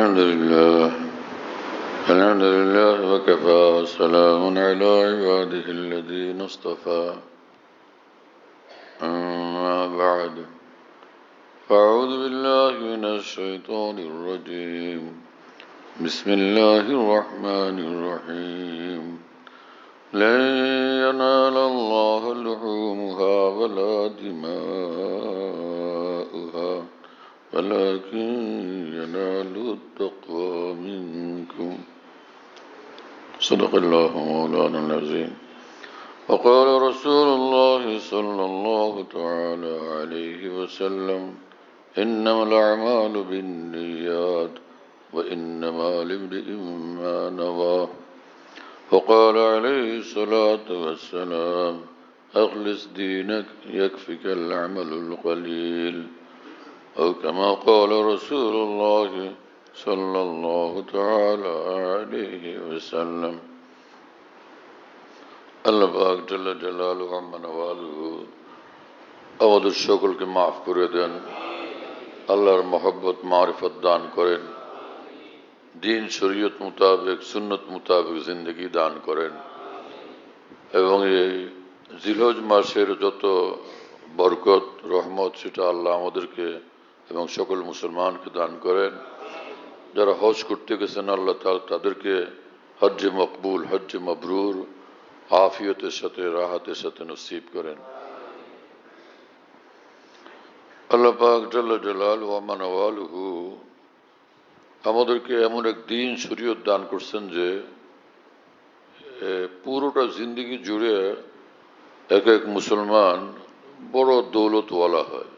الحمد لله وكفى وسلام على عباده الذين اصطفى أما بعد فأعوذ بالله من الشيطان الرجيم بسم الله الرحمن الرحيم لن ينال الله لحومها ولا دماؤها ولكن يناله التقوى منكم صدق الله مولانا العظيم وقال رسول الله صلى الله تعالى عليه وسلم إنما الأعمال بالنيات وإنما لامرئ ما نوى وقال عليه الصلاة والسلام أخلص دينك يكفك العمل القليل أو كما قال رسول الله صلى الله تعالى عليه وسلم আল্লাহ পাক জাল্লা জালালুহু আম্মা নওয়ালুহু আমাদের সকলকে মাফ করে দেন, আল্লাহর মহব্বত মারিফত দান করেন, দিন শরীয়ত মোতাবেক সুন্নত মোতাবেক জিন্দগি দান করেন এবং এই জিলহজ মাসের যত বরকত রহমত সেটা আল্লাহ আমাদেরকে এবং সকল মুসলমানকে দান করেন। যারা হজ করতে গেছেন আল্লাহ তাআলা তাদেরকে হজ্জে মকবুল হজ্জে মবরুর আফিয়তের সাথে রাহাতের সাথে নসিব করেন। আল্লাহ পাক জাল্লা জালালুহু ওয়া মানাওয়ালুহু আমাদেরকে এমন এক দিন শরীয়ত দান করছেন যে পুরোটা জিন্দগি জুড়ে এক এক মুসলমান বড় দৌলতওয়ালা হয়,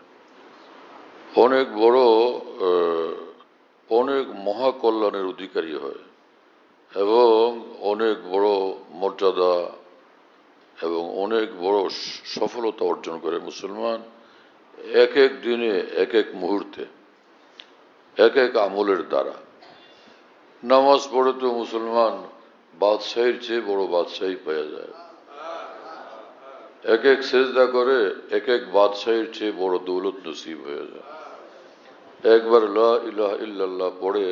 অনেক বড় অনেক মহাকল্যাণের অধিকারী হয় এবং অনেক বড় মর্যাদা এবং অনেক বড় সফলতা অর্জন করে মুসলমান এক এক দিনে এক এক মুহূর্তে এক এক আমলের দ্বারা। নামাজ পড়ে তো মুসলমান বাদশাহীর চেয়ে বড় বাদশাহী পাওয়া যায়, এক এক সেজদা করে এক এক বাদশাহীর চেয়ে বড় দৌলত নসিব হয়ে যায়। একবার লা ইলাহা ইল্লাল্লাহ পড়ে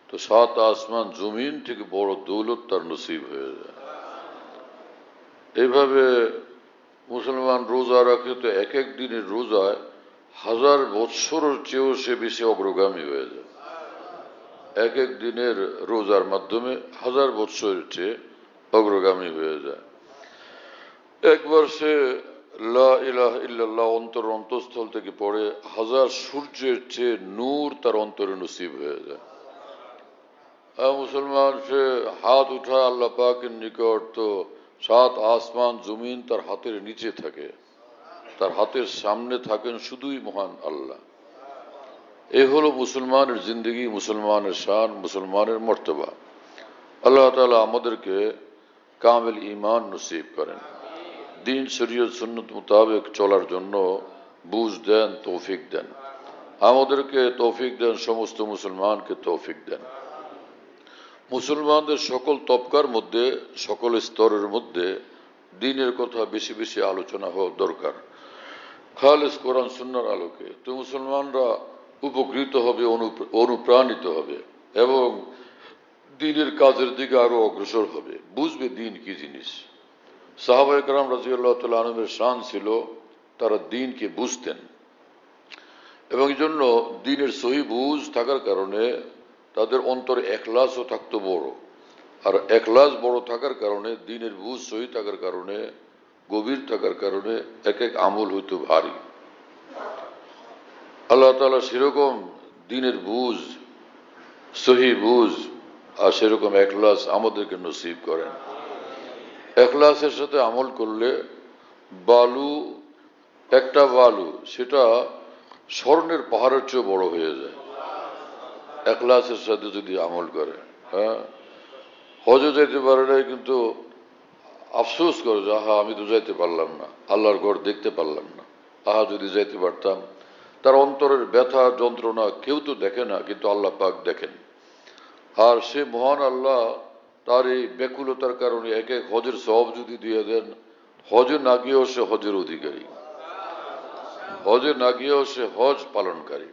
তো 7 আসমান জমিন থেকে বড় দৌলত তার নসিব হয়ে যায়। এইভাবে মুসলমান রোজা রাখে তো এক এক দিনের রোজায় 1000 বৎসরের চেয়েও সে বেশি অগ্রগামী হয়ে যায়। এক এক দিনের রোজার মাধ্যমে 1000 বৎসরের চেয়ে অগ্রগামী হয়ে যায়। একবার সে লা ইলাহা ইল্লাল্লাহ অন্তঃস্থল থেকে পড়ে 1000 সূর্যের চেয়ে নূর তার অন্তরে নসিব হয়ে যায়। মুসলমান সে হাত উঠায় আল্লাহ পাকের নিকট তো 7 আসমান জমিন তার হাতের নিচে থাকে, তার হাতের সামনে থাকেন শুধুই মহান আল্লাহ। এই হলো মুসলমানের জিন্দগি, মুসলমানের শান, মুসলমানের মর্তবা। আল্লাহ তাআলা আমাদেরকে কামিল ঈমান নসিব করেন, দিন শরীয়ত সুন্নত মোতাবেক চলার জন্য বুঝ দেন, তৌফিক দেন। আমাদেরকে তৌফিক দেন, সমস্ত মুসলমানকে তৌফিক দেন। মুসলমানদের সকল তবকার মধ্যে সকল স্তরের মধ্যে দ্বীনের কথা বেশি বেশি আলোচনা হওয়া দরকার, খালেস কোরআন সুন্নাহর আলোকে। তো মুসলমানরা উপকৃত হবে, অনুপ্রাণিত হবে এবং দ্বীনের কাজের দিকে আরো অগ্রসর হবে, বুঝবে দ্বীন কি জিনিস। সাহাবায়ে কেরাম রাদিয়াল্লাহু তাআলা আনহুমের শান ছিল তারা দ্বীনকে বুঝতেন এবং এই জন্য দ্বীনের সহি বুঝ থাকার কারণে তাদের অন্তরে ইখলাসও থাকতো বড়, আর ইখলাস বড় থাকার কারণে দ্বীনের বুঝ সহি থাকার কারণে গভীর থাকার কারণে এক এক আমল হইতো ভারী। আল্লাহ তাআলা সেরকম দ্বীনের বুঝ সহি বুঝ আর সেরকম ইখলাস আমাদেরকে নসিব করেন। ইখলাসের সাথে আমল করলে বালু, একটা বালু সেটা স্বর্ণের পাহাড়ের চেয়ে বড় হয়ে যায় ইখলাসের সাথে যদি আমল করে। হ্যাঁ, হজে যাইতে পারে নাই কিন্তু আফসোস করে যে আহা আমি তো যাইতে পারলাম না, আল্লাহর ঘর দেখতে পারলাম না, আহা যদি যাইতে পারতাম। তার অন্তরের ব্যথা যন্ত্রণা কেউ তো দেখে না, কিন্তু আল্লাহ পাক দেখেন। আর সে মহান আল্লাহ তার এই ব্যাকুলতার কারণে এক এক হজের সওয়াব যদি দিয়ে দেন, হজে না গিয়েও সে হজের অধিকারী, হজে না গিয়েও সে হজ পালনকারী।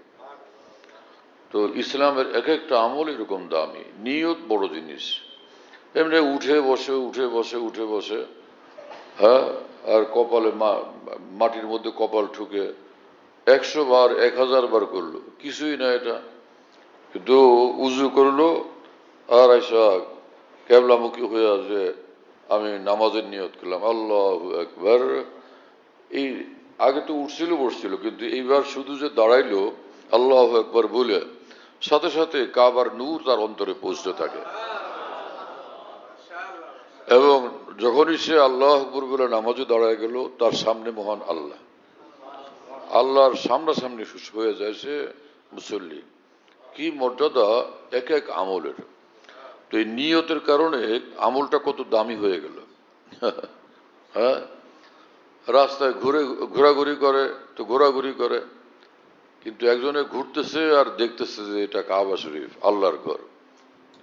তো তো ইসলামের এক একটা আমল এরকম দামি, নিয়ত বড় জিনিস। এমনি উঠে বসে, হ্যাঁ, আর কপালে মাটির মধ্যে কপাল ঠুকে 100 বার 1000 বার করলো, কিছুই না এটা। কিন্তু উজু করলো আর আইসা কেবলামুখী হয়ে যে আমি নামাজের নিয়ত করলাম, আল্লাহু আকবার। এই আগে তো উঠছিল বসছিল, কিন্তু এইবার শুধু যে দাঁড়াইলো আল্লাহু আকবার বলে, সাথে সাথে কাবার নূর তার অন্তরে পৌঁছতে থাকে। এবং যখনই সে আল্লাহ আকবার বলে নামাজে দাঁড়ায় গেল, তার সামনে মহান আল্লাহ, আল্লাহর সামনাসামনি হয়ে যায় সে মুসল্লি। কি মর্যাদা এক এক আমলের! তো এই নিয়তের কারণে আমলটা কত দামি হয়ে গেল। হ্যাঁ, রাস্তায় ঘোরাঘুরি করে তো ঘোরাঘুরি করে, কিন্তু একজনে ঘুরতেছে আর দেখতেছে যে এটা কাবা শরীফ, আল্লাহর ঘর।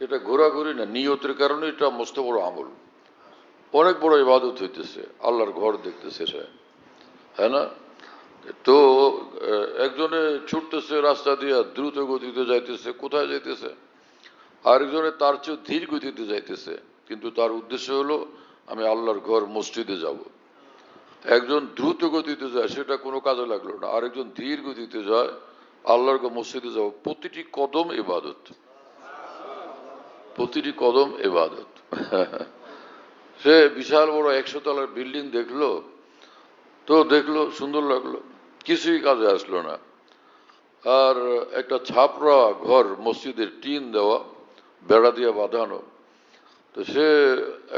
এটা ঘোরাঘুরি না, নিয়তের কারণে এটা মস্ত বড় আমল, অনেক বড় ইবাদত হইতেছে, আল্লাহর ঘর দেখতেছে সে, হ্যাঁ না? তো একজনে ছুটতেছে রাস্তা দিয়ে, দ্রুত গতিতে যাইতেছে, কোথায় যাইতেছে? আরেকজনে তার চেয়ে ধীর গতিতে যাইতেছে, কিন্তু তার উদ্দেশ্য হলো আমি আল্লাহর ঘর মসজিদে যাব। একজন দ্রুত গতিতে যায়, সেটা কোনো কাজে লাগলো না। আরেকজন ধীর গতিতে যায়, আল্লাহর ঘর মসজিদে যাব। প্রতিটি কদম ইবাদত, প্রতিটি কদম ইবাদত। সে বিশাল বড় 100 তলার বিল্ডিং দেখলো, তো দেখলো সুন্দর লাগলো, কিছুই কাজে আসলো না। আর একটা ছাপড়া ঘর, মসজিদের টিন দেওয়া, বেড়া দিয়ে বাঁধানো, তো সে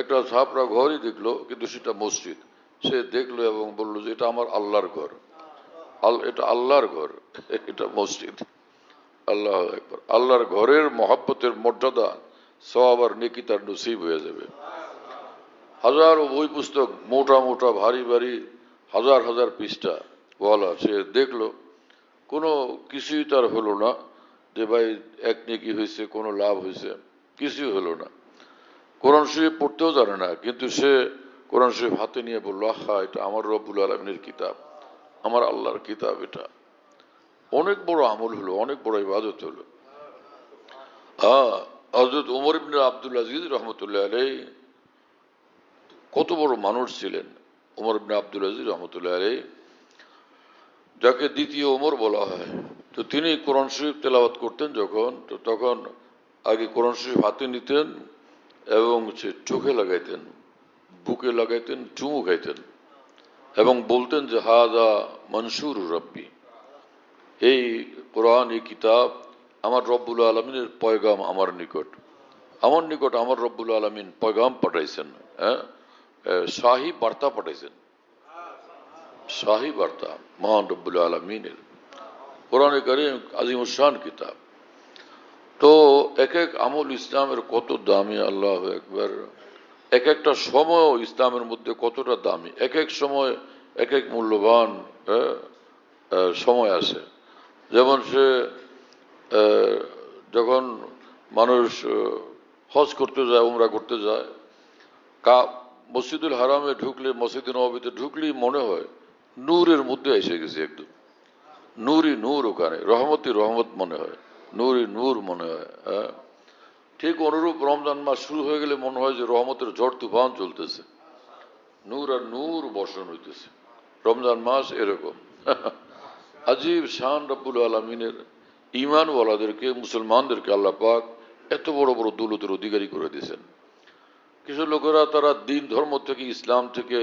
একটা ছাপড়া ঘরই দেখলো, কিন্তু সেটা মসজিদ। সে দেখলো এবং বললো যে এটা আমার আল্লাহর ঘর, এটা আল্লাহর ঘর, এটা মসজিদ। আল্লাহ একবার আল্লাহর ঘরের মহাব্বতের মর্যাদা, সওয়াব আর নেকি তার নসিব হয়ে যাবে। হাজারো বই পুস্তক, মোটা মোটা ভারী ভারী, হাজার হাজার পৃষ্ঠা বলা, সে দেখলো কোনো কিছুই তার হলো না, যে ভাই এক নেকি হয়েছে, কোনো লাভ হয়েছে, কিছুই হলো না। কোরআন শরীফ পড়তেও জানে না, কিন্তু সে কোরআন শরীফ হাতে নিয়ে বললো, আহা, এটা আমার রব্বুল আলমিনের কিতাব, আমার আল্লাহর কিতাব। এটা অনেক বড় আমল হলো, অনেক বড় ইবাদত হলো। হযরত ওমর ইবনে আব্দুল আজিজ রহমতুল্লাহ আলাইহি কত বড় মানুষ ছিলেন। ওমর ইবনে আব্দুল আজিজ রহমতুল্লাহ আলাইহি, যাকে দ্বিতীয় ওমর বলা হয়, তো তিনি কোরআন শরীফ তেলাওয়াত করতেন যখন, তো তখন আগে কোরআন শরীফ হাতে নিতেন এবং সে চোখে লাগাইতেন, বুকে লাগাইতেন, চুমু খাইতেন এবং বলতেন যে হাযা মনসুর রব্বি, এই কোরআন, এই কিতাব আমার রব্বুল আলমিনের পয়গাম, আমার নিকট আমার রব্বুল আলমিন পয়গাম পাঠাইছেন। হ্যাঁ, শাহী বার্তা পাঠাইছেন, শাহী বার্তা মহান রব্বুল আলমিনের। কোরআনে কারীম আজিমুশ-শান কিতাব। তো এক এক আমল ইসলামের কত দামি, আল্লাহু আকবার। এক একটা সময় ইসলামের মধ্যে কতটা দামি, এক এক সময় এক এক মূল্যবান সময় আসে। যেমন সে যখন মানুষ হজ করতে যায়, উমরা করতে যায়, মসজিদুল হারামে ঢুকলে, মসজিদে নববীতে ঢুকলেই মনে হয় নূরের মধ্যে এসে গেছে, একদম নূরই নূর, ওখানে রহমতি রহমত মনে হয়, নূরই নূর মনে হয়। হ্যাঁ, ঠিক অনুরূপ রমজান মাস শুরু হয়ে গেলে মনে হয় যে রহমতের ঝড় তুফান চলতেছে, নূর আর নূর বর্ষণ হইতেছে। রমজান মাস এরকম। আজীব শান রব্বুল আলমিনের। ঈমানওয়ালাদেরকে, মুসলমানদেরকে আল্লাহ পাক এত বড় বড় দৌলতের অধিকারী করে দিয়েছেন। কিছু লোকেরা তারা দিন ধর্ম থেকে, ইসলাম থেকে,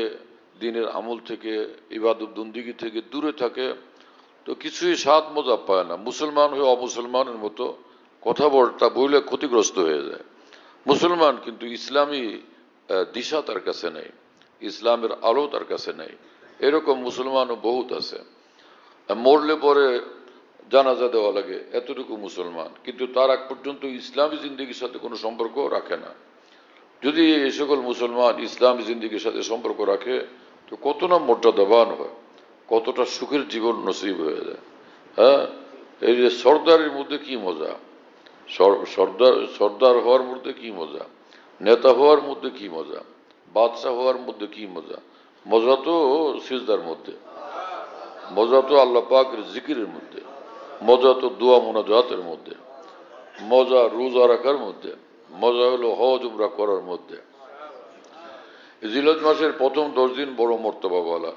দিনের আমল থেকে, ইবাদত বন্দেগী থেকে দূরে থাকে, তো কিছুই স্বাদ মজা পায় না। মুসলমান হয়ে অমুসলমানের মতো কথাবার্তা বললে ক্ষতিগ্রস্ত হয়ে যায়। মুসলমান কিন্তু ইসলামী দিশা তার কাছে নেই, ইসলামের আলো তার কাছে নেই, এরকম মুসলমানও বহুত আছে। মরলে পরে জানাজা দেওয়া লাগে, এতটুকু মুসলমান, কিন্তু তার আগ পর্যন্ত ইসলামী জিন্দেগির সাথে কোনো সম্পর্ক রাখে না। যদি এই সকল মুসলমান ইসলামী জিন্দেগির সাথে সম্পর্ক রাখে, তো কত না মর্যাদাবান হয়, কতটা সুখের জীবন নসিব হয়ে যায়। হ্যাঁ, এই যে সর্দারের মধ্যে কি মজা, সর্দার হওয়ার মধ্যে কি মজা, নেতা হওয়ার মধ্যে কি মজা, বাদশাহ হওয়ার মধ্যে কি মজা। মজা তো সিজদার মধ্যে, মজা তো আল্লাহ পাকের জিকিরের মধ্যে, মজা তো দোয়া মোনাজাতের মধ্যে। মজা রোজা রাখার মধ্যে, মজা হলো হজ উমরা করার মধ্যে। জিলহজ মাসের প্রথম 10 দিন বড় মর্তবা বলা।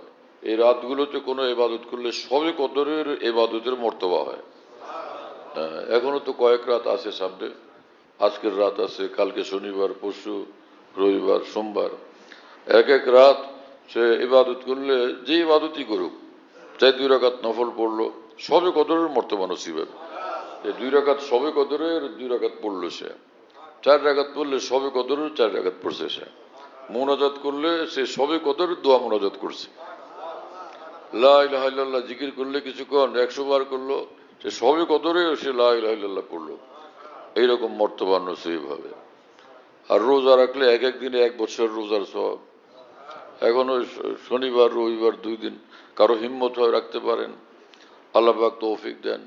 এই রাতগুলোতে কোনো ইবাদত করলে সবে কদরের ইবাদতের মর্তবা হয়। এখনো তো কয়েক রাত আছে সামনে, আজকের রাত আছে, কালকে শনিবার, পরশু রবিবার, সোমবার। এক এক রাত সে ইবাদত করলে, যে ইবাদতই করুক, চাই 2 রাকাত নফল পড়লো, সবে কদরের মর্তবা নসিব হবে। 2 রাকাত সবে কদরের 2 রাকাত পড়লো সে, 4 রাকাত পড়লে সবে কদরের 4 রাকাত পড়ছে সে। মোনাজাত করলে সে সবে কদরের দোয়া মোনাজাত করছে। লা ইলাহা ইল্লাল্লাহ জিকির করলে কিছুক্ষণ 100 বার করলো, সে সবে কদরে সে লা ইলাহা ইল্লাল্লাহ পড়লো। এইরকম মর্তবা নসিব হবে। আর রোজা রাখলে এক এক দিনে 1 বছর রোজার সওয়াব। এখন ওই শনিবার রবিবার 2 দিন কারো হিম্মত হয় রাখতে পারেন, আল্লাহ পাক তৌফিক দেন।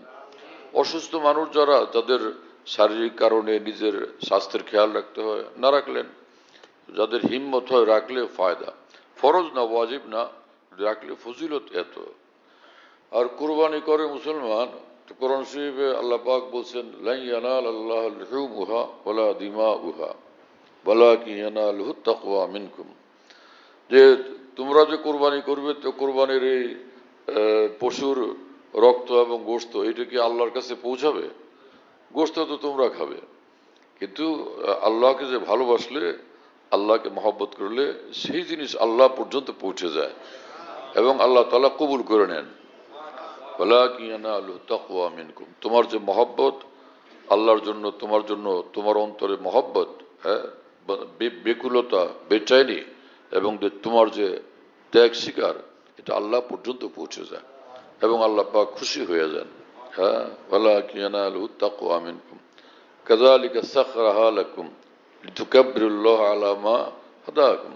অসুস্থ মানুষ যারা, তাদের শারীরিক কারণে নিজের স্বাস্থ্যের খেয়াল রাখতে হয়, না রাখলেন। যাদের হিম্মত হয় রাখলে ফায়দা, ফরজ না, ওয়াজিব না, রাখলে ফজিলত এত। আর কুরবানি করে মুসলমান, তো কোরআন শরীফে আল্লাহ পাক বলছেন, লাই ইয়ানাল আল্লাহুল লুহুমুহা ওয়ালা দিমাউহা ওয়ালাকিন ইয়ানালুহুত তাকওয়া মিনকুম। যে তোমরা যে কোরবানি করবে, তো কোরবানির এই পশুর রক্ত এবং গোশত, এটা কি আল্লাহর কাছে পৌঁছাবে? গোশত তো তোমরা খাবে, কিন্তু আল্লাহকে যে ভালোবাসলে, আল্লাহকে মহব্বত করলে, সেই জিনিস আল্লাহ পর্যন্ত পৌঁছে যায় এবং আল্লাহ তাআলা কবুল করে নেন। ওয়ালাকিন ইয়ানালুহুত তাকওয়া মিনকুম। তোমার যে মহব্বত আল্লাহর জন্য, তোমার জন্য তোমার অন্তরে মহব্বত, হ্যাঁ, বেকুলতা, বেচাইনি, এবং তোমার যে ত্যাগ স্বীকার, এটা আল্লাহ পর্যন্ত পৌঁছে যায় এবং আল্লাহ পাক খুশি হয়ে যান। হ্যাঁ, ওয়ালাকিন ইয়ানালুহুত তাকওয়া মিনকুম কাযালিকা সাখরাহা লাকুম লিতুকাব্বিরুল্লাহ আলা মা হাদাকুম।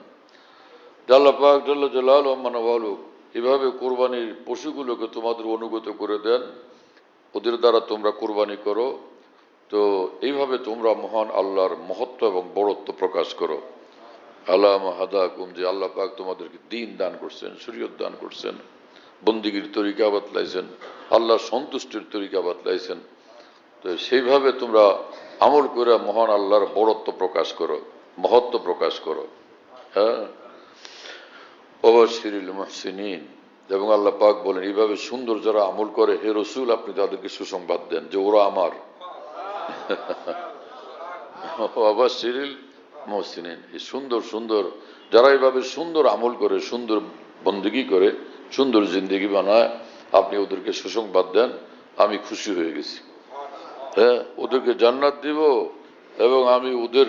আল্লাহ পাক জাল্লা জালালুহু ওয়া মানওয়ালু এভাবে কোরবানির পশুগুলোকে তোমাদের অনুগত করে দেন, ওদের দ্বারা তোমরা কোরবানি করো। তো এইভাবে তোমরা মহান আল্লাহর মহত্ব এবং বড়ত্ব প্রকাশ করো। আলা মা হাদাকুম, যে আল্লাহ পাক তোমাদেরকে দ্বীন দান করছেন, শরীয়ত দান করছেন, বন্দিগির তরিকা বাতলাইছেন, আল্লাহর সন্তুষ্টির তরিকা বাতলাইছেন। তো সেইভাবে তোমরা আমল করে মহান আল্লাহর বড়ত্ব প্রকাশ করো, মহত্ব প্রকাশ করো। হ্যাঁ, ওয়াবাশশিরিল মুহসিনিন। এবং আল্লাহ পাক বলেন, এইভাবে সুন্দর যারা আমল করে, হে রাসূল, আপনি তাদেরকে সুসংবাদ দেন যে ওরা আমার। ওয়াবাশশিরিল মুহসিনিন, এই সুন্দর সুন্দর যারা এইভাবে সুন্দর আমল করে, সুন্দর বন্দেগী করে, সুন্দর জিন্দেগি বানায়, আপনি ওদেরকে সুসংবাদ দেন, আমি খুশি হয়ে গেছি। হ্যাঁ, ওদেরকে জান্নাত দিব এবং আমি ওদের,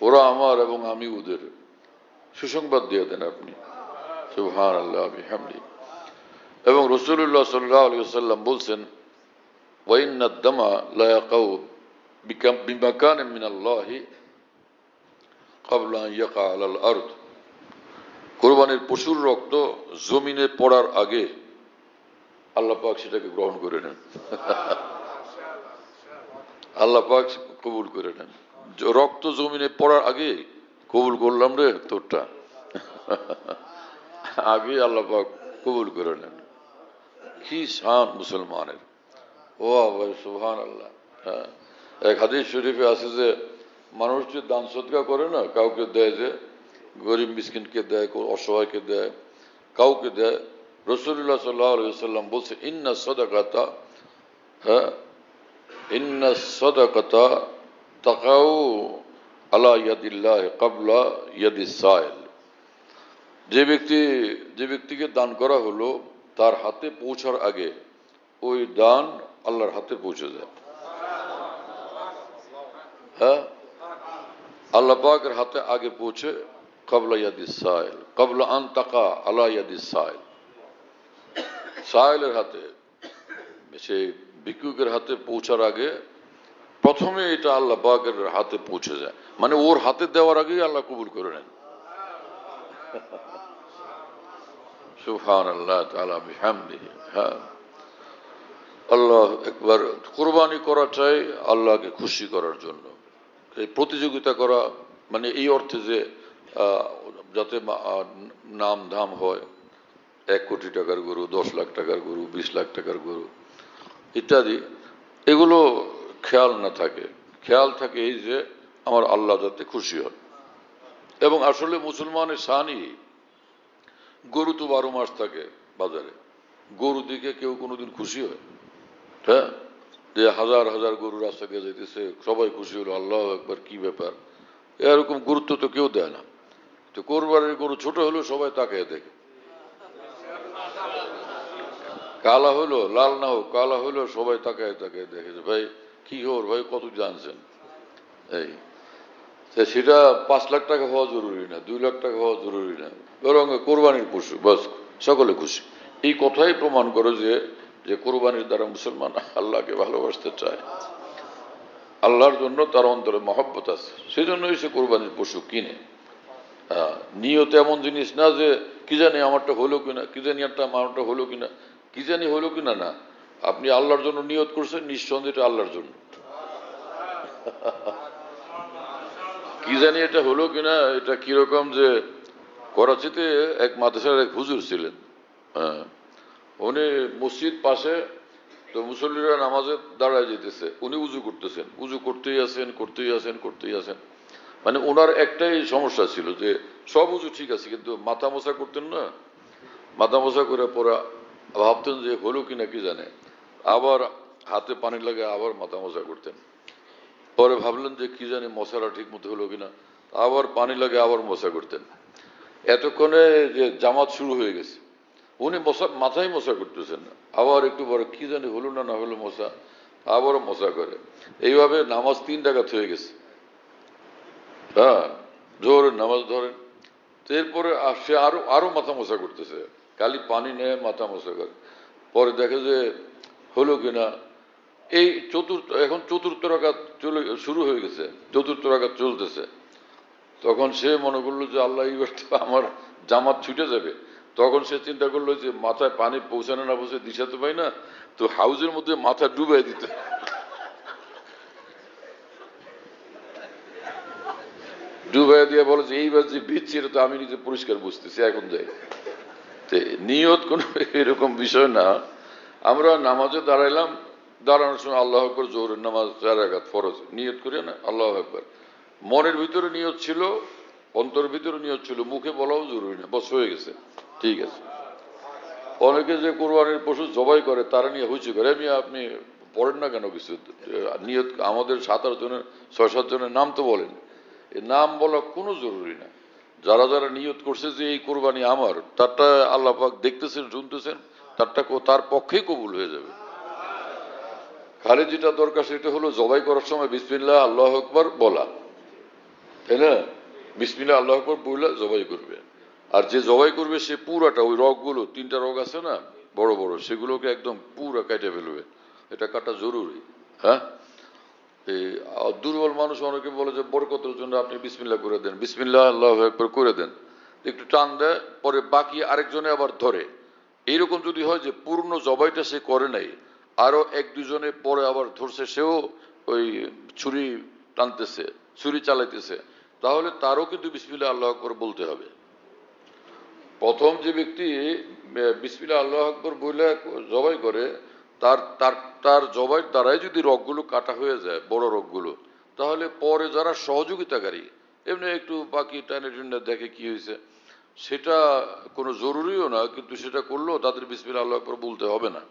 ওরা আমার এবং আমি ওদের, সুসংবাদ দিয়ে দেন আপনি। সুবহানাল্লাহ বিহামদি। এবং রাসূলুল্লাহ সাল্লাল্লাহু আলাইহি ওয়াসাল্লাম বলছেন, ওয়া ইন্নাদ দামা লা ইয়াকাউ বিমাকানিন মিনাল্লাহি ক্বাবলা আন ইয়াকা আলাল আরদ। কুরবানির পশুর রক্ত জমিনে পড়ার আগে আল্লাহ পাক সেটাকে গ্রহণ করে নেন। আল্লাহ পাক কবুল করে নেন। রক্ত জমিনে পড়ার আগে কবুল করলাম রে তোরটা, আগে আল্লাহ পাক কবুল করে নেন। কি শান মুসলমানের! ও ভাই, সুবহানাল্লাহ। হ্যাঁ, এক হাদিস শরীফে আছে যে মানুষ যে দান সদকা করে না, কাউকে দেয়, যে গরিব মিসকিনকে দেয়, অসহায়কে দেয়, কাউকে দেয়, রাসূলুল্লাহ সাল্লাল্লাহু আলাইহি ওয়াসাল্লাম বলছে, ইন্না সাদাকাতা, হ্যাঁ, ইন্না সাদাকাতা তাকাউ আলা ইয়াদিল্লাহ ক্বাবলা ইয়াদিস সাইল। যে ব্যক্তিকে দান করা হলো, তার হাতে পৌঁছার আগে ওই দান আল্লাহর হাতে পৌঁছে যায়। হ্যাঁ, আল্লাহ পাকের হাতে আগে পৌঁছে, ক্বাবলা ইয়াদিস সাইল, ক্বাবলা আন তাকা আলা ইয়াদিস সাইল। সাইলের হাতে, সেই ভিক্ষুকের হাতে পৌঁছার আগে প্রথমে এটা আল্লাহ পাকের হাতে পৌঁছে যায়, মানে ওর হাতে দেওয়ার আগেই আল্লাহ কবুল করে নেন। সুবহানাল্লাহ তাআলা বিহামদিহি। হ্যাঁ, আল্লাহ একবার কুরবানি করা চাই আল্লাহকে খুশি করার জন্য। এই প্রতিযোগিতা করা মানে এই অর্থে যে যাতে নাম ধাম হয়, 1 কোটি টাকার গরু, 10 লাখ টাকার গরু, 20 লাখ টাকার গরু ইত্যাদি, এগুলো খেয়াল না থাকে, খেয়াল থাকে এই যে আমার আল্লাহ যাতে খুশি হন। এবং আসলে মুসলমানের শানই, গরু তো 12 মাস থাকে বাজারে, গরু দিকে কেউ কোনোদিন খুশি হয়? হ্যাঁ, যে হাজার হাজার গরু রাস্তা দিয়ে যেতেছে, সবাই খুশি হলো, আল্লাহ একবার কি ব্যাপার, এরকম গুরুত্ব তো কেউ দেয় না। তো কোরবানির গরু ছোট হলেও সবাই তাকায় দেখে, কালা হলো লাল না হোক, কালা হলো সবাই তাকায় তাকায় দেখে যে ভাই কি খবর, ভাই কত জানছেন। এই সেটা 5 লাখ টাকা হওয়া জরুরি না, 2 লাখ টাকা হওয়া জরুরি না, বরং কোরবানির পশু বাস, সকলে খুশি। এই কথাই প্রমাণ করে যে যে কোরবানির দ্বারা মুসলমান আল্লাহকে ভালোবাসতে চায়, আল্লাহর জন্য তার অন্তরে মহব্বত আছে, সেই জন্যই সে কোরবানির পশু কিনে। নিয়ত এমন জিনিস না যে কি জানি আমারটা হলো কিনা, কি জানি আমারটা হলো কিনা, কি জানি হলো কিনা, না, আপনি আল্লাহর জন্য নিয়ত করছেন, নিঃসন্দেহে এটা আল্লাহর জন্য। কি জানি এটা হলো কিনা, এটা কিরকম যে করাচিতে এক মাদ্রাসার এক হুজুর ছিলেন, হ্যাঁ, উনি মসজিদ পাশে, তো মুসল্লিরা নামাজে দাঁড়ায় যেতেছে, উনি উজু করতেছেন, উজু করতেই আছেন করতেই আছেন করতেই আছেন, মানে ওনার একটাই সমস্যা ছিল যে সব উজু ঠিক আছে কিন্তু মাথা মোছা করতেন না, মাথা মোছা করে পরে ভাবতেন যে হলো কিনা কি জানে, আবার হাতে পানি লাগে আবার মাথা মোছা করতেন, পরে ভাবলেন যে কি জানি মশারা ঠিক মতো হলো কিনা, আবার পানি লাগে আবার মশা করতেন। এতক্ষণে যে জামাত শুরু হয়ে গেছে, উনি মাথায় মশা করতেছেন না, আবার একটু পরে কি জানি হলো না হলো মশা, আবারও মশা করে, এইভাবে নামাজ 3 রাকাত হয়ে গেছে। হ্যাঁ, জোহরের নামাজ ধরেন, এরপরে সে আরো আরো মাথা মোছা করতেছে, খালি পানি নেয় মাথা মোছা করে, পরে দেখে যে হলো কিনা, এই এখন চতুর্থ রাকাত শুরু হয়ে গেছে, চতুর্থ রাকাত চলতেছে, তখন সে মনে করলো যে আল্লাহ এইবার তো আমার জামাত ছুটে যাবে, তখন সে চিন্তা করলো যে মাথায় পানি পৌঁছানো না পৌঁছে দিশা তো পাই না, তো হাউজের মধ্যে মাথা ডুবাই দিতে, ডুবাই দিয়ে বলে যে এইবার যে ভিজছি এটা তো আমি নিজে পরিষ্কার বুঝতেছি, এখন যাই। নিয়ত কোন এরকম বিষয় না, আমরা নামাজে দাঁড়াইলাম, দাঁড়ানোর সময় আল্লাহ আকবার, জোহরের নামাজ 4 রাকাত ফরজ, নিয়ত করি না আল্লাহ আকবার, মনের ভিতরে নিয়ত ছিল, অন্তরের ভিতরে নিয়ত ছিল, মুখে বলাও জরুরি না, বস হয়ে গেছে, ঠিক আছে। অনেকে যে কোরবানির পশু জবাই করে তারা নিয়ে হইচি করে, আপনি পড়েন না কেন কিছু, নিয়ত আমাদের 7-8 জনের 6-7 জনের নাম তো বলেন, এই নাম বলা কোনো জরুরি না, যারা যারা নিয়ত করছে যে এই কোরবানি আমার, তারটা আল্লাহ পাক দেখতেছেন শুনতেছেন, তার পক্ষেই কবুল হয়ে যাবে। খালি যেটা দরকার সেটা হলো জবাই করার সময় বিসমিল্লাহ আল্লাহু আকবার বলা, তাই না, বিসমিল্লাহ আল্লাহু আকবার বলে জবাই করবে, আর যে জবাই করবে সে পুরাটা ওই রগগুলো, 3টা রগ আছে না বড় বড়, সেগুলোকে একদম পুরা কেটে ফেলবে, এটা কাটা জরুরি। হ্যাঁ, এই দুর্বল মানুষ অনেকে বলে যে বরকতের জন্য আপনি বিসমিল্লাহ করে দেন, বিসমিল্লাহ আল্লাহু আকবার করে দেন, একটু টান দেয়, পরে বাকি আরেকজনে আবার ধরে, এইরকম যদি হয় যে পূর্ণ জবাইটা সে করে নাই, আরো 1-2 জনে পরে আবার ধরছে, সেও ওই ছুরি টানতেছে, ছুরি চালাইতেছে, তাহলে তারও কিন্তু বিসমিল্লাহ আল্লাহু আকবার বলতে হবে। প্রথম যে ব্যক্তি বিসমিল্লাহ আল্লাহু আকবার বলে জবাই করে, তার তার তার জবাইয়ের দ্বারাই যদি রগগুলো কাটা হয়ে যায়, বড় রগগুলো, তাহলে পরে যারা সহযোগিতাকারী এমনি একটু বাকি টানে টুনে দেখে কি হয়েছে, সেটা কোনো জরুরিও না, কিন্তু সেটা করলেও তাদের বিসমিল্লাহ আল্লাহু আকবার বলতে হবে না।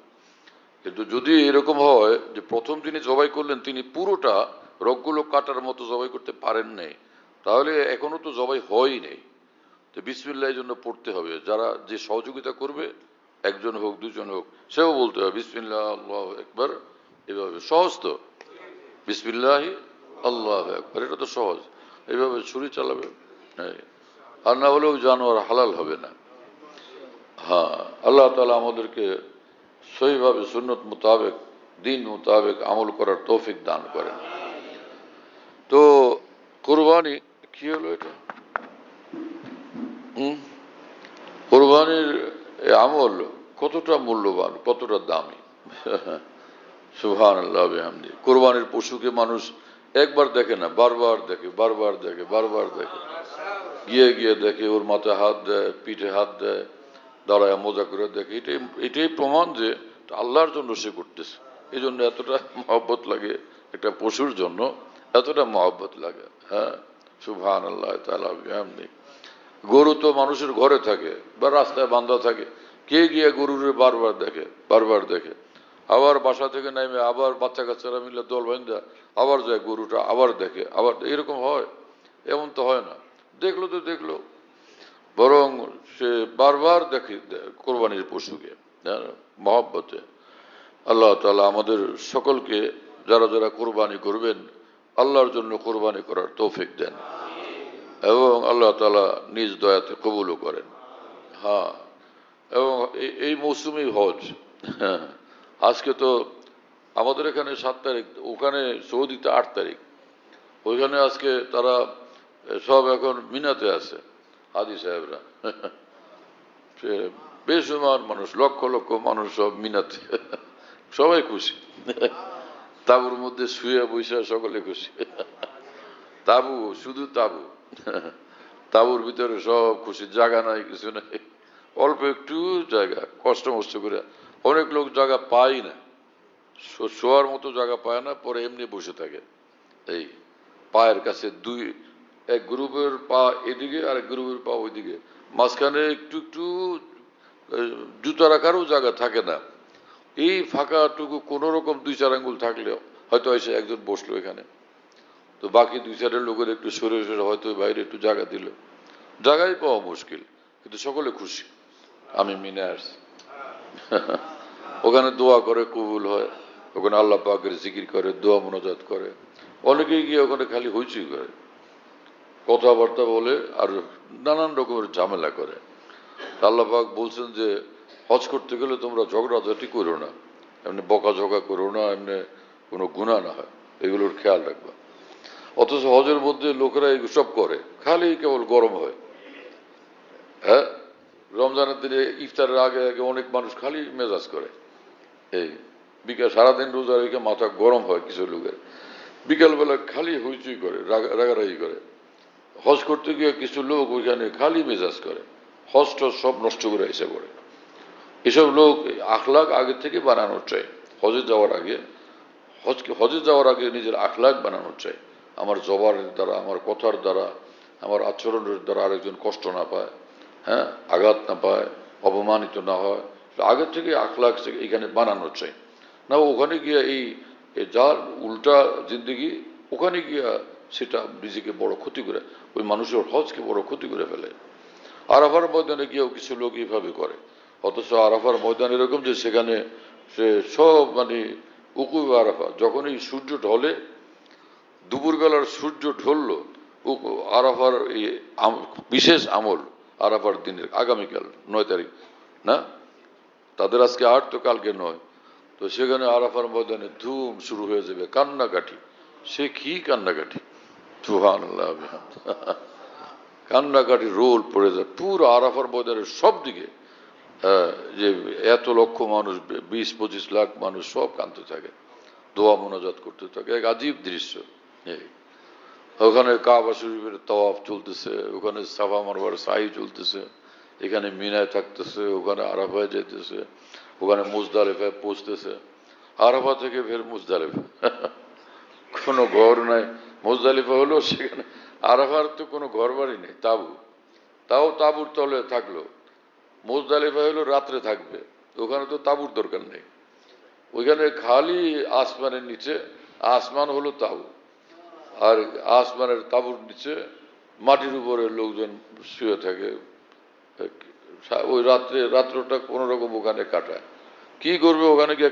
কিন্তু যদি এরকম হয় যে প্রথম যিনি জবাই করলেন তিনি পুরোটা রগগুলো কাটার মতো জবাই করতে পারেন নাই, তাহলে এখনো তো জবাই হয়ই নেই, তো বিসমিল্লাহ এই জন্য পড়তে হবে, যারা যে সহযোগিতা করবে, 1 জন হোক 2 জন হোক, সেও বলতে হবে বিসমিল্লাহ আল্লাহু আকবার, এভাবে সহজ তো, বিসমিল্লাহ আল্লাহু আকবার, এটা তো সহজ, এইভাবে ছুরি চালাবে, হ্যাঁ, আর না হলেও জানোয়ার হালাল হবে না। হ্যাঁ, আল্লাহ তাআলা আমাদেরকে সহিভাবে সুন্নত মোতাবেক, দিন মোতাবেক আমল করার তৌফিক দান করেন। তো কোরবানি কি হলো এটা, কোরবানির আমল কতটা মূল্যবান, কতটা দামি, সুবহানাল্লাহ বিহামদি। কোরবানির পশুকে মানুষ একবার দেখে না, বারবার দেখে, বারবার দেখে, বারবার দেখে, গিয়ে গিয়ে দেখে, ওর মাথায় হাত দেয়, পিঠে হাত দেয়, দাঁড়ায় মজা করে দেখে, এটাই প্রমাণ যে আল্লাহর জন্য সে করতেছে, এই জন্য এতটা মহব্বত লাগে, একটা পশুর জন্য এতটা মহব্বত লাগে। হ্যাঁ, সুবহানাল্লাহ তাআলা বিহামদি। গরু তো মানুষের ঘরে থাকে বা রাস্তায় বাঁধা থাকে, কে গিয়ে গরুরে বারবার দেখে, আবার বাসা থেকে নেমে আবার বাচ্চা কাচ্চারা মিলে দল বান্ধা আবার যায় গরুটা আবার দেখে, আবার এরকম হয়? এমন তো হয় না। দেখলো তো দেখলো, বরং সে বারবার দেখে কোরবানির পশুকে মহব্বতে। আল্লাহ তাআলা আমাদের সকলকে যারা যারা কোরবানি করবেন আল্লাহর জন্য কোরবানি করার তৌফিক দেন এবং আল্লাহ তাআলা নিজ দয়াতে কবুলও করেন। হ্যাঁ, এবং এই মৌসুমি হজ, হ্যাঁ, আজকে তো আমাদের এখানে 7 তারিখ, ওখানে সৌদিতে 8 তারিখ। ওইখানে আজকে তারা সব এখন মিনাতে আছে, হাজি সাহেবরা। সে বেসুমার মানুষ, লক্ষ লক্ষ মানুষ সব মিনাতে, সবাই খুশি। তাবুর মধ্যে শুয়ে বসে সকলে খুশি। তাবু, শুধু তাবু, তাবুর ভিতরে সব খুশি, জায়গা নাই, কিছু নাই, অল্প একটু জায়গা, কষ্ট মষ্ট করে। অনেক লোক জায়গা পায় না, শোয়ার মতো জায়গা পায় না, পরে এমনি বসে থাকে। এই পায়ের কাছে এক গ্রুপের পা এদিকে আর এক গ্রুপের পা ওইদিকে, মাঝখানে একটু একটু জুতা রাখারও জায়গা থাকে না। এই ফাঁকাটুকু কোন রকম 2-4 আঙ্গুল থাকলে হয়তো এসে একজন বসলো এখানে, তো বাকি 2-4 লোকের একটু সরে সরে হয়তো বাইরে একটু জায়গা দিল। জায়গায় পাওয়া মুশকিল, কিন্তু সকলে খুশি আমি মিনে আসছি। ওখানে দোয়া করে কবুল হয়, ওখানে আল্লাহ পাকের জিকির করে, দোয়া মোনাজাত করে। অনেকেই গিয়ে ওখানে খালি হইচই করে, কথাবার্তা বলে আর নানান রকমের ঝামেলা করে। আল্লাহ পাক বলছেন যে হজ করতে গেলে তোমরা ঝগড়াঝাটি করো না, এমনি বকাঝকা করো না, এমনি কোনো গুনাহ না হয়, এগুলোর খেয়াল রাখবা। অথচ হজের মধ্যে লোকেরা সব করে, খালি কেবল গরম হয়। হ্যাঁ, রমজানের দিনে ইফতারের আগে আগে অনেক মানুষ খালি মেজাজ করে। এই বিকাল সারাদিন রোজা রেখে মাথা গরম হয় কিছু লোকের, বিকালবেলা খালি হইচই করে, রাগারাগি করে। হজ করতে গিয়ে কিছু লোক ওইখানে খালি মেজাজ করে, হজ টজ সব নষ্ট করে এসে পড়ে। এসব লোক আখলাক আগে থেকে বানানোর চাই। হজে যাওয়ার আগে, হজে যাওয়ার আগে নিজের আখলাক বানানোর চাই। আমার জবানের দ্বারা, আমার কথার দ্বারা, আমার আচরণের দ্বারা আরেকজন কষ্ট না পায়, হ্যাঁ, আঘাত না পায়, অপমানিত না হয়, আগের থেকে আখলাক এখানে বানানোর চাই। না ওখানে গিয়া এই যার উল্টা জিন্দগি, ওখানে গিয়া সেটা নিজেকে বড় ক্ষতি করে, ওই মানুষের হজকে বড় ক্ষতি করে ফেলে। আরাফার ময়দানে গিয়েও কিছু লোক এইভাবে করে। অথচ আরাফার ময়দান এরকম যে সেখানে সে সব মানে উকুব আরাফা, যখনই সূর্য ঢলে, দুপুরবেলার সূর্য ঢললো, আরাফার এই বিশেষ আমল, আরাফার দিনের আগামীকাল 9 তারিখ না, তাদের আজকে 8 তো কালকে 9, তো সেখানে আরাফার ময়দানে ধুম শুরু হয়ে যাবে কান্নাকাটি। সে কি কান্নাকাটি, সুবহানাল্লাহ, কান্নাকাটি রোল পড়ে যায় পুরো আরাফার ময়দানের সব দিকে। যে এত লক্ষ মানুষ, 20-25 লাখ মানুষ সব কাঁদতে থাকে, দোয়া মোনাজাত করতে থাকে, এক আজীব দৃশ্য। ওখানে কাবা শরীফের তাওয়াফ চলতেছে, ওখানে সাফা মারওয়ার সাই চলতেছে, এখানে মিনায় থাকতেছে, ওখানে আরাফায় যেতেছে, ওখানে মুজদালিফায় পৌঁছতেছে, আরাফা থেকে ফের মুজদালিফা। কোনো ঘর নাই, মুজদালিফা হলো সেখানে, আরাফার তো কোনো ঘর বাড়ি নেই, তাবু, তাও তাবুর তলে থাকলো। মুজদালিফা হলো রাত্রে থাকবে, ওখানে তো তাবুর দরকার নেই, ওইখানে খালি আসমানের নিচে, আসমান হলো তাবু, আর আসমানের তাবুর নিচে মাটির উপরে লোকজন শুয়ে থাকে। ওই রাত্রটা কোন রকম ওখানে কাটায়। কি করবে ওখানে গিয়ে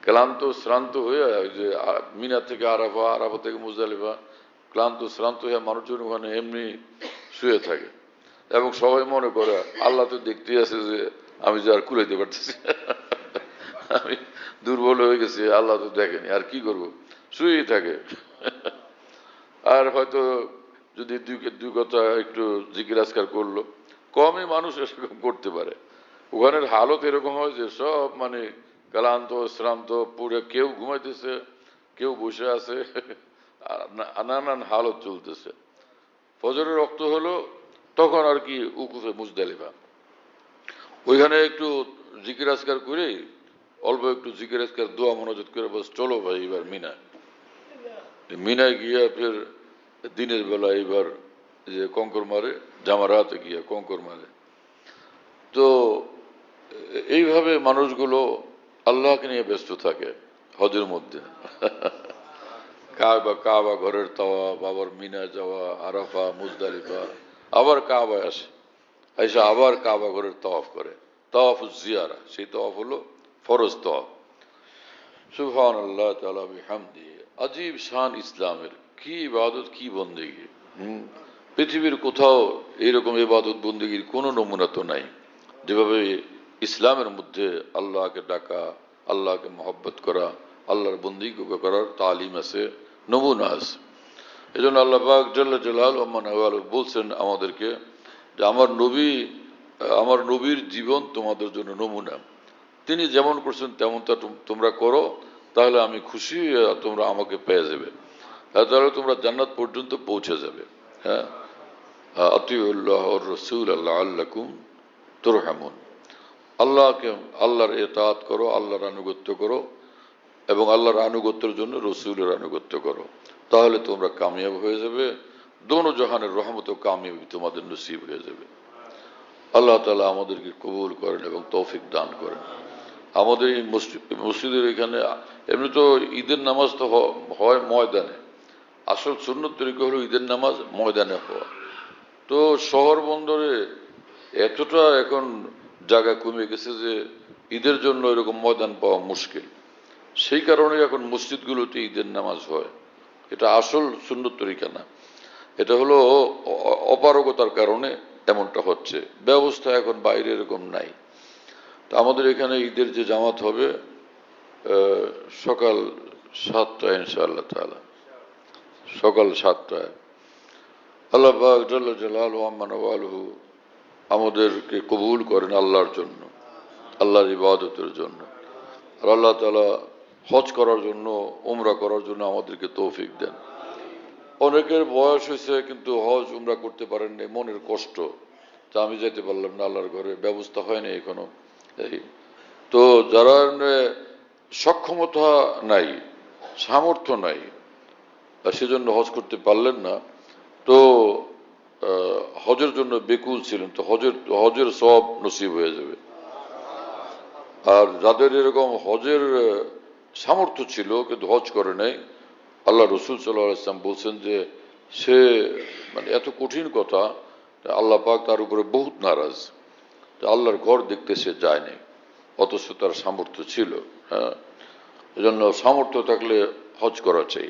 ক্লান্ত শ্রান্ত হয়ে, যে মিনা থেকে আরাফা, আরাফা থেকে মুজদালিফা, ক্লান্ত শ্রান্ত হয়ে মানুষজন ওখানে এমনি শুয়ে থাকে। এবং সবাই মনে করে আল্লাহ তো দেখতেই আছে যে আমি যে আর কুলাইতে পারতেছি, আমি দুর্বল হয়ে গেছি, আল্লাহ তো দেখেনি, আর কি করব, শুয়েই থাকে। আর হয়তো যদি দুই কথা একটু জিকির আজকার করলো, কমই মানুষ এরকম করতে পারে। ওখানের হালত এরকম হয় যে সব মানে ক্লান্ত শ্রান্ত পুরো, কেউ ঘুমাইতেছে, কেউ বসে আছে, নানান হালত চলতেছে। ফজরের রক্ত হলো তখন আর কি উকুফে মুজদালিফা, ওইখানে একটু জিকির আজকার করে অল্প একটু জিকির আজকার দোয়া মনোযোগ করে বস চলো ভাই এবার মিনায় গিয়া ফের দিনের বেলা এবার যে কঙ্কর মারে, জামারাতে গিয়া কঙ্কর মারে। তো এইভাবে মানুষগুলো আল্লাহকে নিয়ে ব্যস্ত থাকে হজের মধ্যে। কাবা ঘরের তাওয়াফ, আবার মিনা যাওয়া, আরাফা, মুজদালিফা, আবার কাবায় আসে, আইসা আবার কাবা ঘরের তাওয়াফ করে, তাওয়াফ জিয়ারা। সেই তাওয়াফ হলো ফরজ তাওয়াফ। সুবহানাল্লাহ তাআলা বিহামদি। আজীব শান ইসলামের, কি ইবাদত, কি বন্দেগী। পৃথিবীর কোথাও এইরকম ইবাদত বন্দেগীর কোনো নমুনা তো নাই। যেভাবে ইসলামের মধ্যে আল্লাহকে ডাকা, আল্লাহকে মহব্বত করা, আল্লাহর বন্দেগী করার তালিম আছে, নমুনা আছে। এই জন্য আল্লাহ পাক জাল্লা জালালুহু বলছেন আমাদেরকে যে আমার নবীর জীবন তোমাদের জন্য নমুনা। তিনি যেমন করছেন তেমনটা তোমরা করো, তাহলে আমি খুশি, তোমরা আমাকে পেয়ে যাবে, তাহলে তোমরা জান্নাত পর্যন্ত পৌঁছে যাবে। হ্যাঁ, আতিউল্লাহ ওর রাসূল লাআল্লাকুম তুরহামুন। আল্লাহর ইতাআত করো, আল্লাহর আনুগত্য করো, এবং আল্লাহর আনুগত্যের জন্য রসুলের আনুগত্য করো, তাহলে তোমরা কামিয়াব হয়ে যাবে। দোনো জাহানের রহমত ও কামিয়াবি তোমাদের নসিব হয়ে যাবে। আল্লাহ তাআলা আমাদেরকে কবুল করেন এবং তৌফিক দান করেন। আমাদের এই মসজিদের এখানে এমনি তো ঈদের নামাজ তো হয় ময়দানে, আসল সুন্নত তরিকা হলো ঈদের নামাজ ময়দানে হওয়া। তো শহর বন্দরে এতটা এখন জায়গা কমে গেছে যে ঈদের জন্য এরকম ময়দান পাওয়া মুশকিল। সেই কারণে এখন মসজিদগুলোতে ঈদের নামাজ হয়। এটা আসল সুন্নত তরিকা না, এটা হলো অপারগতার কারণে এমনটা হচ্ছে। ব্যবস্থা এখন বাইরে এরকম নাই। তা আমাদের এখানে ঈদের যে জামাত হবে সকাল 7টায় ইনশাআল্লাহ তাআলা, সকাল 7টায়। আল্লাহ পাক জাল্লা জালালুহু আম্মা নওয়ালুহু আমাদেরকে কবুল করেন আল্লাহর জন্য, আল্লাহর ইবাদতের জন্য। আর আল্লাহ তাআলা হজ করার জন্য, উমরা করার জন্য আমাদেরকে তৌফিক দেন। অনেকের বয়স হয়েছে কিন্তু হজ উমরা করতে পারেন নাই, মনের কষ্ট, তা আমি যেতে পারলাম না, আল্লাহর ঘরে ব্যবস্থা হয়নি এখনো। এই তো যারা সক্ষমতা নাই, সামর্থ্য নাই, সেজন্য হজ করতে পারলেন না, তো হজের জন্য বেকুল ছিলেন, তো হজের সওয়াব নসিব হয়ে যাবে। আর যাদের এরকম হজের সামর্থ্য ছিল কিন্তু হজ করে নাই, আল্লাহ রসুল সাল্লাল্লাহু আলাইহি ওয়াসাল্লাম বলছেন যে সে মানে এত কঠিন কথা, আল্লাহ পাক তার উপরে বহুত নারাজ। আল্লাহর ঘর দেখতে সে যায়নি, অথচ তার সামর্থ্য ছিল। হ্যাঁ, এজন্য সামর্থ্য থাকলে হজ করা চাই।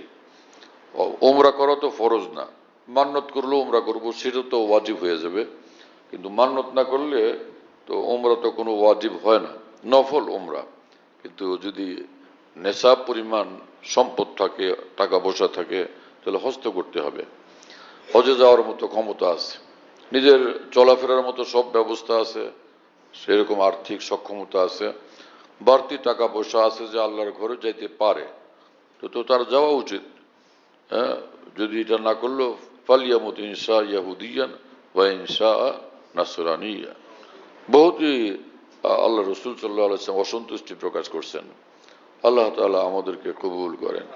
উমরা করা তো ফরজ না, মান্নত করলেও উমরা করবো, সেটা তো ওয়াজিব হয়ে যাবে। কিন্তু মান্নত না করলে তো উমরা তো কোনো ওয়াজিব হয় না, নফল উমরা। কিন্তু যদি নেশাব পরিমাণ সম্পদ থাকে, টাকা পয়সা থাকে, তাহলে হজ তো করতে হবে। হজে যাওয়ার মতো ক্ষমতা আছে, নিজের চলাফেরার মতো সব ব্যবস্থা আছে, সেরকম আর্থিক সক্ষমতা আছে, বাড়তি টাকা পয়সা আছে যে আল্লাহর ঘরে যাইতে পারে, তো তার যাওয়া উচিত। হ্যাঁ, যদি এটা না করলো ফালিয়ামুত ইনশা ইয়াহুদিয়ান বা ইনশা নাসরানিয়া। বহুতই আল্লাহ রসুল সাল্লাল্লাহু আলাইহি ওয়াসাল্লাম অসন্তুষ্টি প্রকাশ করছেন। আল্লাহ তাআলা আমাদেরকে কবুল করেন।